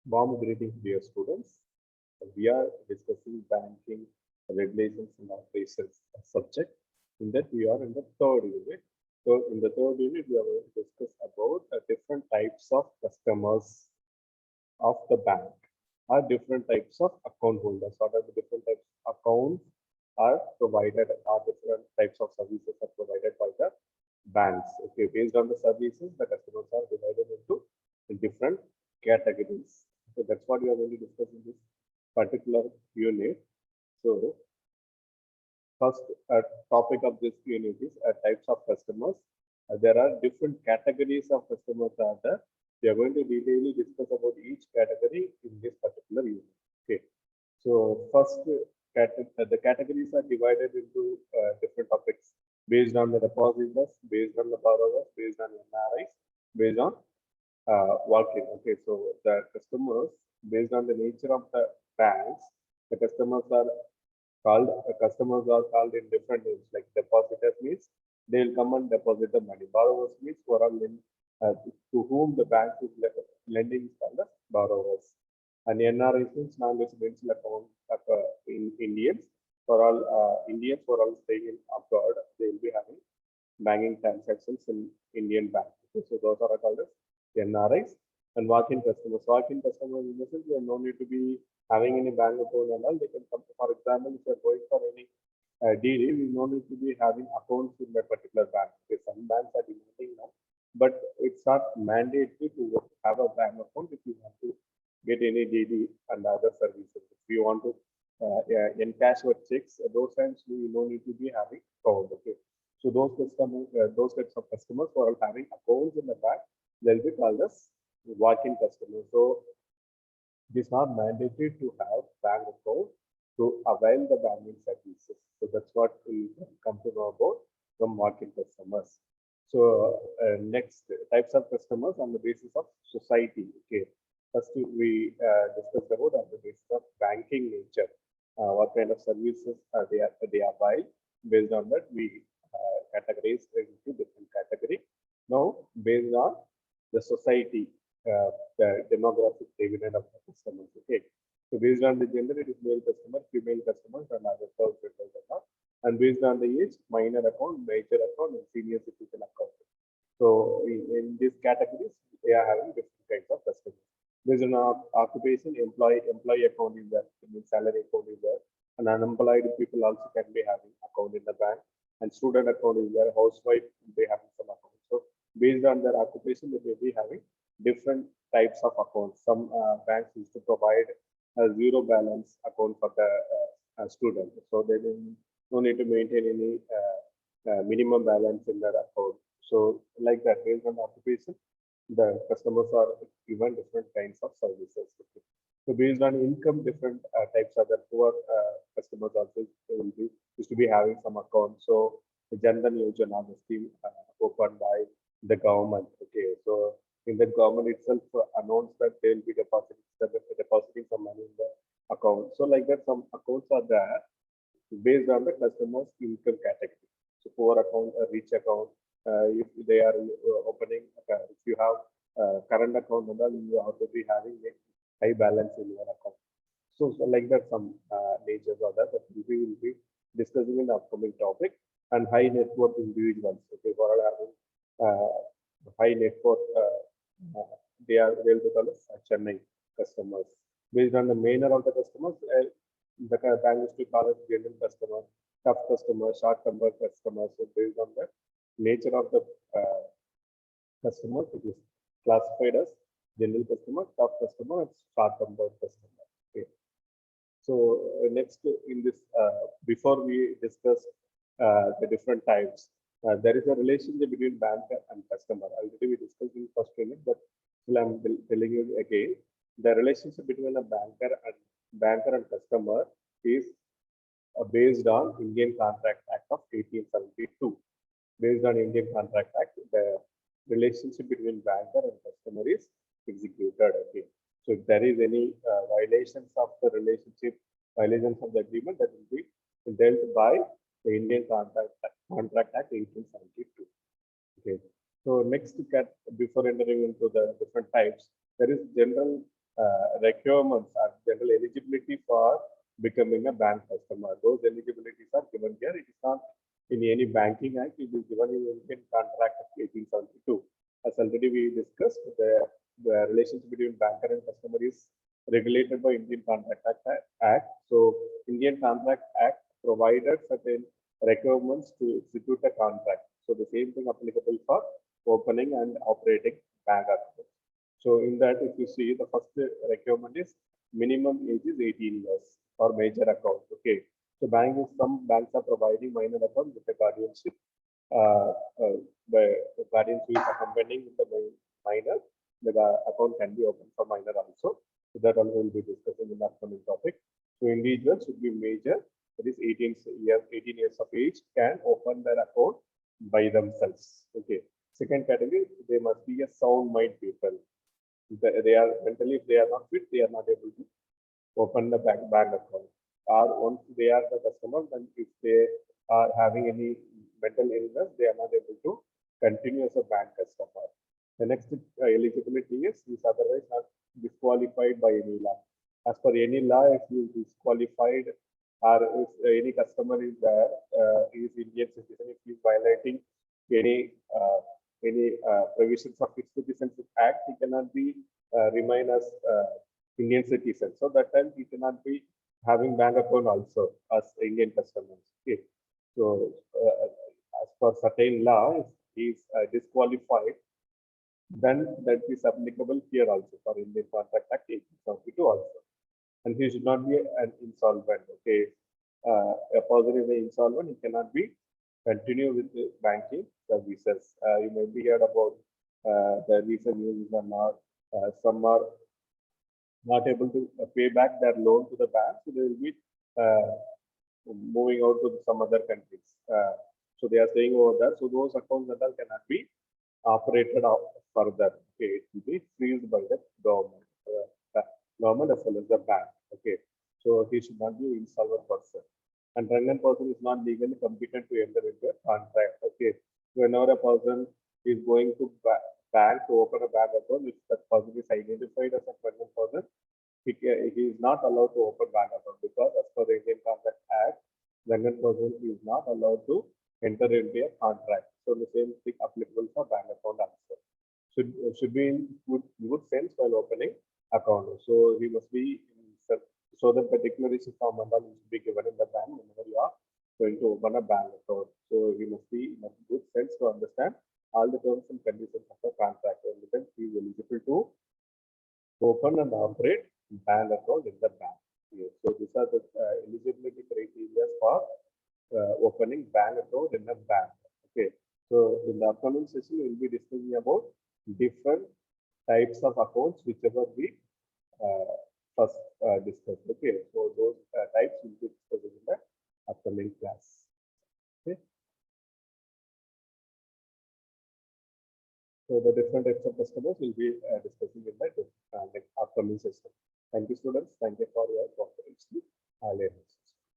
Warm greetings, dear students. We are discussing banking regulations and operations subject. In that, we are in the third unit. So, in the third unit, we are going to discuss about different types of customers of the bank, are different types of account holders. What are the different types of accounts are provided, are different types of services are provided by the banks. Okay, based on the services, the customers are divided into different categories. So that's what we are going to discuss in this particular unit. So first topic of this unit is types of customers. There are different categories of customers are there. We are going to detailedly discuss about each category in this particular unit. Okay. So first, the categories are divided into different topics based on the depositors, based on the borrowers, based on NRIs, based on working. Okay, so the customers, based on the nature of the banks, the customers are called in different names. Like depositors means they'll come and deposit the money. Borrowers means for all to whom the bank is lending is called the borrowers. And NRIs means non-residential account in Indians. For all Indians for all staying in abroad, they will be having banking transactions in Indian bank. Okay, so those are called as NRIs. And walk-in customers. Walk-in customers in the sense they no need to be having any bank account and all. They can come. For example, if you're going for any DD, we no need to be having accounts in that particular bank. Okay, some banks are demanding now, but it's not mandatory to have a bank account if you want to get any DD and other services. If you want to encash your checks, those times we no need to be having account. Okay, so those types of customers who are having accounts in the bank, they'll be called as walk-in customers. So it is not mandatory to have bank account to avail the banking services. So that's what we come to know about from walk-in customers. So next types of customers on the basis of society. Okay, first we discussed about on the basis of banking nature. What kind of services they avail. Based on that, we categorize into different category. Now, based on the society, the demographic dividend of the customers. Okay, so based on the gender, it is male customer, female customers, and other services account. And based on the age, minor account, major account, and senior citizen account. So in these categories, they are having different kinds of customers. Based on occupation, employee account is there, salary account is there, and unemployed people also can be having account in the bank, and student account is there, housewife they having some account. So based on their occupation, they may be having different types of accounts. Some banks used to provide a zero balance account for the student, so they no need to maintain any minimum balance in their account. So like that, based on occupation, the customers are given different kinds of services. Okay. So based on income, different types of the poor customers also will be used to be having some account. So the Jan Dhan Yojana, the scheme opened by the government. Okay, so in the government itself announced that they will be depositing some money in the account. So like that, some accounts are there based on the customer's income category. So poor account, a rich account. If they are opening, if you have current account, you have to be having a high balance in your account. So like that, some natures are that we will be discussing in the upcoming topic. And high net worth individuals. Okay, for all having high net worth, they'll be called as Chennai customers. Based on the manner of the customers, the bank used to call it general customer, tough customer, short-term customer. So based on the nature of the customer, it is classified as general customer, tough customer, and short-term customer. Okay. So next in this, before we discuss the different types, there is a relationship between banker and customer. Already we discussed in first unit, but still I'm telling you again. The relationship between a banker and customer is based on Indian Contract Act of 1872. Based on Indian Contract Act, the relationship between banker and customer is executed. Okay. So if there is any violations of the relationship, violations of the agreement, that will be dealt by the Indian Contract Act 1872. Okay. So next, before entering into the different types, there is general requirements or general eligibility for becoming a bank customer. Those eligibilities are given here. It is not in any banking act. It is given in Indian Contract of 1872. As already we discussed, the relationship between banker and customer is regulated by Indian Contract Act. So Indian Contract Act provided certain requirements to execute a contract. So the same thing applicable for opening and operating bank account. So in that, if you see, the first requirement is minimum age is 18 years for major account. Okay. So some banks are providing minor account with a guardianship. The guardianship is accompanying the minor. The account can be opened for minor also. So that also will be discussing in the upcoming topic. So individuals should be major, that is 18 years of age, can open their account by themselves. Okay. Second category, they must be a sound mind people. They are mentally, if they are not fit, they are not able to open the bank account. Or once they are the customer, then if they are having any mental illness, they are not able to continue as a bank customer. The next eligibility is otherwise not disqualified by any law. As per any law, if you disqualified or if any customer is there, is Indian citizen, if he is violating any provisions of Fixed Citizenship Act, he cannot be remain as Indian citizen. So that time he cannot be having bank account also as Indian customers. Okay. So as per certain law, if he is disqualified, then that is applicable here also for Indian Contract Act 1872 also. And he should not be an insolvent. Okay. A person is an insolvent, he cannot be continue with the banking services. You may be heard about the recent news are not, some are not able to pay back their loan to the bank, so they will be moving out to some other countries. So they are staying over there. So those accounts that cannot be operated out further. Okay, it will be freezed by the government, government as well as the bank. Okay, so he should not be an insolvent person. And pregnant person is not legally competent to enter into a contract. Okay, whenever a person is going to bank to open a bank account, if that person is identified as a pregnant person, he is not allowed to open bank account, because as per the Indian Contract Act, pregnant person is not allowed to enter into a contract. So the same thing applicable for bank account also. Should be in good sense while opening account. So he must be so the declaration form mandal will be given in the bank whenever you are going to open a bank account. So he must be in a good sense to understand all the terms and conditions of the contract, and then he is eligible to open and operate bank account in the bank. Okay. So these are the eligibility criteria for opening bank account in a bank. Okay. So in the upcoming session, we will be discussing about different types of accounts, whichever we first discussed. Okay. So those types will be discussed in the upcoming class. Okay. So the different types of customers will be discussing in the upcoming session. Thank you, students. Thank you for your cooperation.